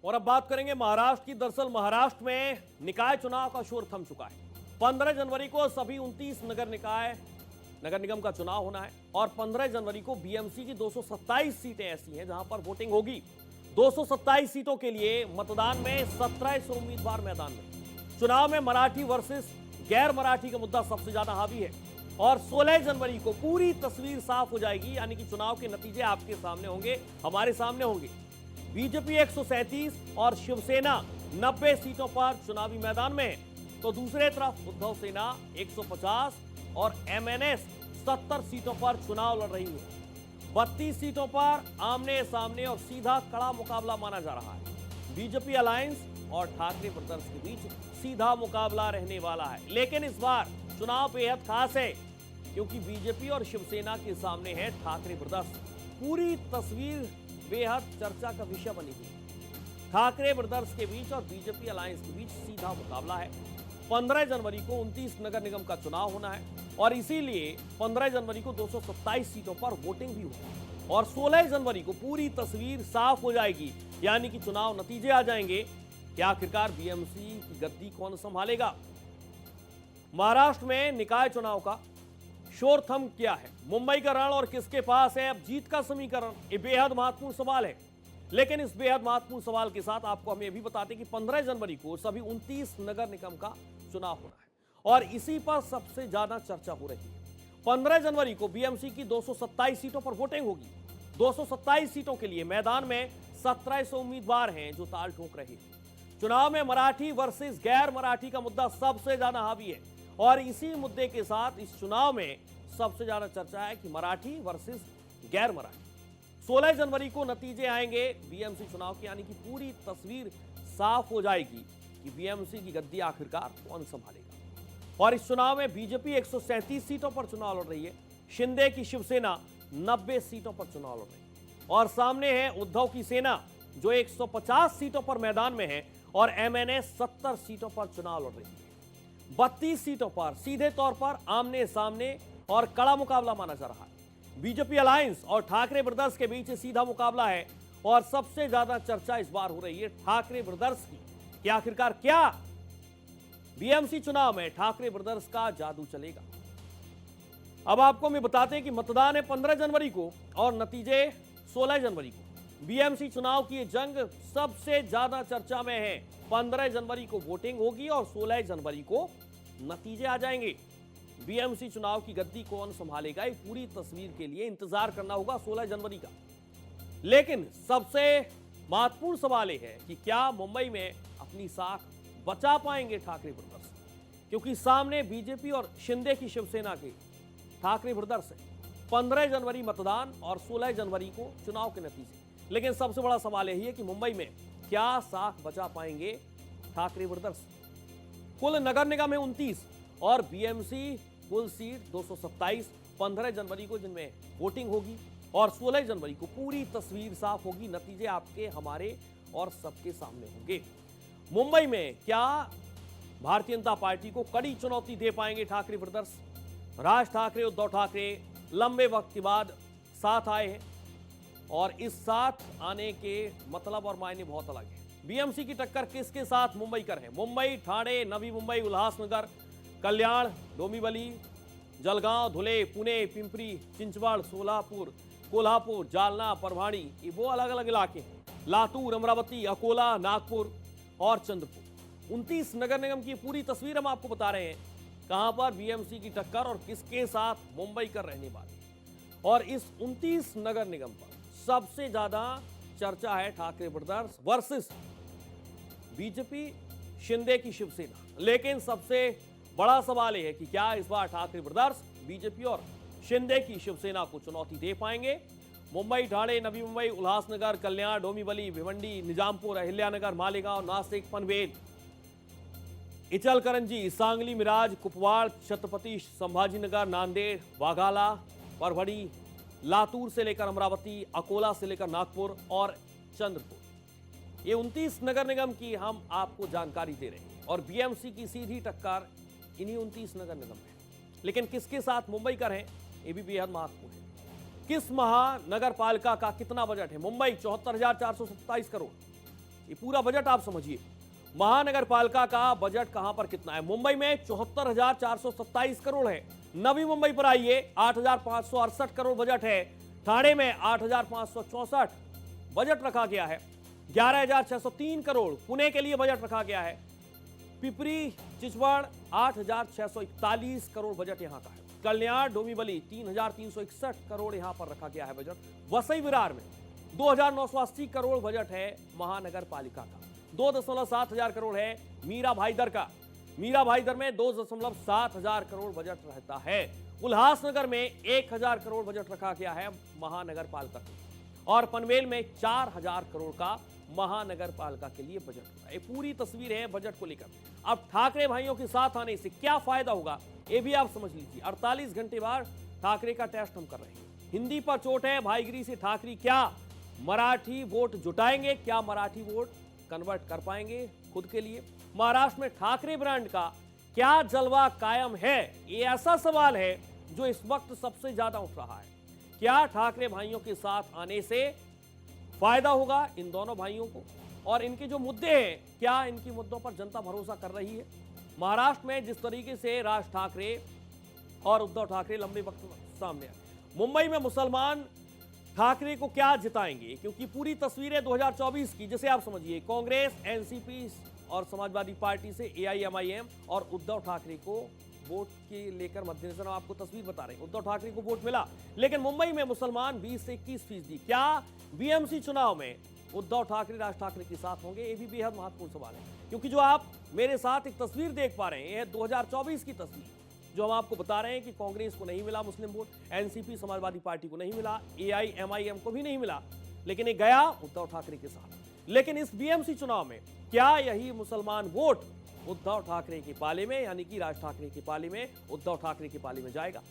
और अब बात करेंगे महाराष्ट्र की। दरअसल महाराष्ट्र में निकाय चुनाव का शोर थम चुका है। 15 जनवरी को सभी 29 नगर निगम का चुनाव होना है और 15 जनवरी को बीएमसी की 227 सीटें ऐसी हैं जहां पर वोटिंग होगी। 227 सीटों के लिए मतदान में 1700 उम्मीदवार मैदान में। चुनाव में मराठी वर्सेस गैर मराठी का मुद्दा सबसे ज्यादा हावी है और 16 जनवरी को पूरी तस्वीर साफ हो जाएगी, यानी कि चुनाव के नतीजे आपके सामने होंगे, हमारे सामने होंगे। बीजेपी 137 और शिवसेना 90 सीटों पर चुनावी मैदान में है, तो दूसरे तरफ उद्धव सेना 150 और एमएनएस 70 सीटों पर चुनाव लड़ रही है। 32 सीटों पर आमने सामने और सीधा कड़ा मुकाबला माना जा रहा है। बीजेपी अलायंस और ठाकरे ब्रदर्स के बीच सीधा मुकाबला रहने वाला है, लेकिन इस बार चुनाव बेहद खास है क्योंकि बीजेपी और शिवसेना के सामने है ठाकरे ब्रदर्स। पूरी तस्वीर बेहद चर्चा का विषय बनी हुई है। ठाकरे ब्रदर्स के बीच और बीजेपी अलायंस के बीच सीधा मुकाबला है। 15 जनवरी को 29 नगर निगम का चुनाव होना है और इसीलिए 15 जनवरी को 227 सीटों पर वोटिंग भी होगी और 16 जनवरी को पूरी तस्वीर साफ हो जाएगी, यानी कि चुनाव नतीजे आ जाएंगे कि आखिरकार बीएमसी की गद्दी कौन संभालेगा। महाराष्ट्र में निकाय चुनाव का शोर थम गया है। मुंबई का रण और किसके पास है अब जीत का समीकरण, ये बेहद महत्वपूर्ण सवाल है। लेकिन इस बेहद महत्वपूर्ण सवाल के साथ आपको हम ये भी बताते कि 15 जनवरी को सभी 29 नगर निगम का चुनाव होना है और इसी पर सबसे ज्यादा चर्चा हो रही है। 15 जनवरी को बीएमसी की 227 सीटों पर वोटिंग होगी। 227 सीटों के लिए मैदान में 1700 उम्मीदवार हैं जो ताल ठोक रहे हैं। चुनाव में मराठी वर्सेस गैर मराठी का मुद्दा सबसे ज्यादा हावी है और इसी मुद्दे के साथ इस चुनाव में सबसे ज्यादा चर्चा है कि मराठी वर्सेस गैर मराठी। 16 जनवरी को नतीजे आएंगे बीएमसी चुनाव के, यानी कि पूरी तस्वीर साफ हो जाएगी कि बीएमसी की गद्दी आखिरकार कौन संभालेगा। और इस चुनाव में बीजेपी 137 सीटों पर चुनाव लड़ रही है, शिंदे की शिवसेना 90 सीटों पर चुनाव लड़ रही है और सामने है उद्धव की सेना जो 150 सीटों पर मैदान में है और एमएनएस 70 सीटों पर चुनाव लड़ रही है। 32 सीटों पर सीधे तौर पर आमने सामने और कड़ा मुकाबला माना जा रहा है। बीजेपी अलायंस और ठाकरे ब्रदर्स के बीच सीधा मुकाबला है और सबसे ज्यादा चर्चा इस बार हो रही है ठाकरे ब्रदर्स की कि आखिरकार क्या बीएमसी चुनाव में ठाकरे ब्रदर्स का जादू चलेगा। अब आपको मैं बताते हैं कि मतदान है 15 जनवरी को और नतीजे 16 जनवरी को। बीएमसी चुनाव की ये जंग सबसे ज्यादा चर्चा में है। 15 जनवरी को वोटिंग होगी और 16 जनवरी को नतीजे आ जाएंगे। बीएमसी चुनाव की गद्दी कौन संभालेगा, ये पूरी तस्वीर के लिए इंतजार करना होगा 16 जनवरी का। लेकिन सबसे महत्वपूर्ण सवाल यह है कि क्या मुंबई में अपनी साख बचा पाएंगे ठाकरे ब्रदर्स, क्योंकि सामने बीजेपी और शिंदे की शिवसेना के ठाकरे ब्रदर्स है। 15 जनवरी मतदान और 16 जनवरी को चुनाव के नतीजे। लेकिन सबसे बड़ा सवाल यही है कि मुंबई में क्या साख बचा पाएंगे ठाकरे ब्रदर्स। कुल नगर निगम है 29 और बीएमसी कुल सीट 227। 15 जनवरी को जिनमें वोटिंग होगी और 16 जनवरी को पूरी तस्वीर साफ होगी, नतीजे आपके हमारे और सबके सामने होंगे। मुंबई में क्या भारतीय जनता पार्टी को कड़ी चुनौती दे पाएंगे ठाकरे ब्रदर्स। राज ठाकरे उद्धव ठाकरे लंबे वक्त के बाद साथ आए हैं और इस साथ आने के मतलब और मायने बहुत अलग है। बीएमसी की टक्कर किसके साथ मुंबई कर है। मुंबई, ठाणे, नवी मुंबई, उल्हासनगर, कल्याण, डोंबिवली, जलगांव, धुले, पुणे, पिंपरी चिंचवड, सोलापुर, कोल्हापुर, जालना, परभणी, ये वो अलग अलग इलाके हैं। लातूर, अमरावती, अकोला, नागपुर और चंद्रपुर। 29 नगर निगम की पूरी तस्वीर हम आपको बता रहे हैं कहां पर बीएमसी की टक्कर और किसके साथ मुंबई कर रहने वाली। और इस 29 नगर निगम पर सबसे ज्यादा चर्चा है Thackeray brothers versus BJP, Shinde की शिवसेना। लेकिन सबसे बड़ा सवाल यह है कि क्या इस बार ठाकरे ब्रदर्स बीजेपी और शिंदे की शिवसेना को चुनौती दे पाएंगे। मुंबई, ठाणे, नवी मुंबई, उल्हासनगर, कल्याण, डोंबिवली, भिवंडी, निजामपुर, अहिल्यानगर, मालेगांव, नासिक, पनवेल, इचलकरंजी, सांगली, मिराज, कुपवाड़, छत्रपति संभाजीनगर, नांदेड़, वाघाला, परभणी, लातूर से लेकर अमरावती, अकोला से लेकर नागपुर और चंद्रपुर, ये 29 नगर निगम की हम आपको जानकारी दे रहे हैं और बीएमसी की सीधी टक्कर इन्हीं 29 नगर निगम में। लेकिन किसके साथ मुंबई कर है ये भी बेहद महत्वपूर्ण है। किस महानगर पालिका का कितना बजट है। मुंबई 74,427 करोड़, ये पूरा बजट आप समझिए। महानगर पालिका का बजट कहां पर कितना है? मुंबई में 74,427 करोड़ है। नवी मुंबई पर आइए, 8,568 करोड़ बजट है। ठाणे में 8,564 बजट रखा गया है। 11,603 करोड़ पुणे के लिए बजट रखा गया है। पिपरी चिचवड़ 8,641 करोड़ बजट यहां का है। कल्याण डोंबिवली 3,361 करोड़ यहां पर रखा गया है बजट। वसई विरार में 2,980 करोड़ बजट है महानगर पालिका का। 2.7 हजार करोड़ है मीरा भाईदर का। मीरा भाईदर में 2.7 हजार करोड़ बजट रहता है। उल्हासनगर में 1,000 करोड़ बजट रखा गया है महानगर पालिका का। और पनवेल में 4,000 करोड़ का महानगर पालिका के लिए बजट। ये पूरी तस्वीर है बजट को लेकर। अब ठाकरे भाइयों के साथ आने से क्या फायदा होगा, ये भी आप समझ लीजिए। 48 घंटे बाद ठाकरे का टेस्ट हम कर रहे हैं। हिंदी पर चोट है भाईगिरी से ठाकरे क्या मराठी वोट जुटाएंगे, क्या मराठी वोट कन्वर्ट कर पाएंगे खुद के लिए? महाराष्ट्र में ठाकरे ब्रांड का क्या जलवा कायम है, ये ऐसा सवाल है जो इस वक्त सबसे ज्यादा उठ रहा है। क्या ठाकरे भाइयों के साथ आने से फायदा होगा इन दोनों भाइयों को? और इनके जो मुद्दे हैं, क्या इनके मुद्दों पर जनता भरोसा कर रही है? महाराष्ट्र में जिस तरीके से राज ठाकरे और उद्धव ठाकरे लंबे वक्त सामने आए, मुंबई में मुसलमान ठाकरे को क्या जिताएंगे? क्योंकि पूरी तस्वीर है 2024 की, जिसे आप समझिए कांग्रेस, एनसीपी और समाजवादी पार्टी से एआईएमआईएम और उद्धव ठाकरे को वोट के लेकर मद्देनजर आपको तस्वीर बता रहे हैं। उद्धव ठाकरे को वोट मिला, लेकिन मुंबई में मुसलमान 20 से 21%। क्या बीएमसी चुनाव में उद्धव ठाकरे राज ठाकरे के साथ होंगे? ये भी बेहद महत्वपूर्ण सवाल है, क्योंकि जो आप मेरे साथ एक तस्वीर देख पा रहे हैं, यह 2024 की तस्वीर जो हम आपको बता रहे हैं कि कांग्रेस को नहीं मिला मुस्लिम वोट, एनसीपी समाजवादी पार्टी को नहीं मिला, एआईएमआईएम को भी नहीं मिला, लेकिन ये गया उद्धव ठाकरे के साथ। लेकिन इस बीएमसी चुनाव में क्या यही मुसलमान वोट उद्धव ठाकरे के पाले में, यानी कि राज ठाकरे के पाले में, उद्धव ठाकरे के पाले में जाएगा?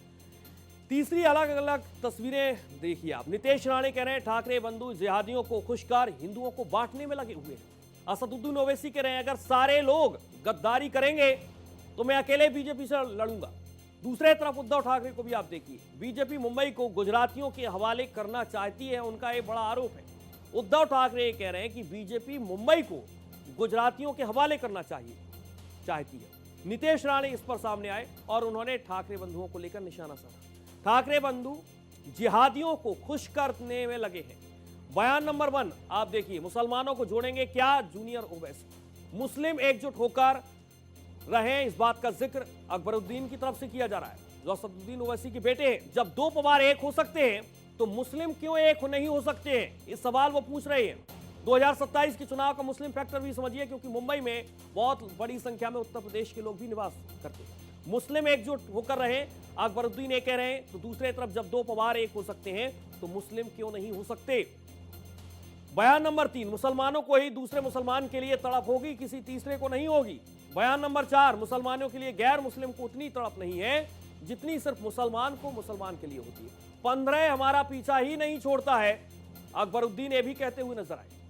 तीसरी अलग अलग तस्वीरें देखिए आप। नितेश राणे कह रहे हैं ठाकरे बंधु जिहादियों को खुश कर हिंदुओं को बांटने में लगे हुए हैं। असदुद्दीन ओवैसी कह रहे हैं अगर सारे लोग गद्दारी करेंगे तो मैं अकेले बीजेपी से लड़ूंगा। दूसरे तरफ उद्धव ठाकरे को भी आप देखिए, बीजेपी मुंबई को गुजरातियों के हवाले करना चाहती है, उनका एक बड़ा आरोप है। उद्धव ठाकरे कह रहे हैं कि बीजेपी मुंबई को गुजरातियों के हवाले करना चाहती है। नितेश राणे इस पर सामने आए और उन्होंने ठाकरे बंधुओं को लेकर निशाना साधा। ठाकरे बंधु जिहादियों को खुश करने में लगे हैं। बयान नंबर 1 आप देखिए, मुसलमानों को जोड़ेंगे क्या जूनियर ओवैसी? मुस्लिम एकजुट होकर रहे, इस बात का जिक्र अकबरुद्दीन की तरफ से किया जा रहा है, जो असदुद्दीन ओवैसी के बेटे हैं। जब दो पवार एक हो सकते हैं तो मुस्लिम क्यों एक नहीं हो सकते हैं? इस सवाल वो पूछ रहे हैं। 2027 के चुनाव का मुस्लिम फैक्टर भी समझिए, क्योंकि मुंबई में बहुत बड़ी संख्या में उत्तर प्रदेश के लोग भी निवास करते हैं। मुस्लिम एकजुट होकर रहे, अकबरुद्दीन एक कह रहे हैं, तो दूसरे तरफ जब दो पवार एक हो सकते हैं तो मुस्लिम क्यों नहीं हो सकते? बयान नंबर 3 मुसलमानों को ही दूसरे मुसलमान के लिए तड़प होगी, किसी तीसरे को नहीं होगी। बयान नंबर 4 मुसलमानों के लिए गैर मुस्लिम को उतनी तड़प नहीं है जितनी सिर्फ मुसलमान को मुसलमान के लिए होती है। 15 हमारा पीछा ही नहीं छोड़ता है, अकबरुद्दीन ये भी कहते हुए नजर आए।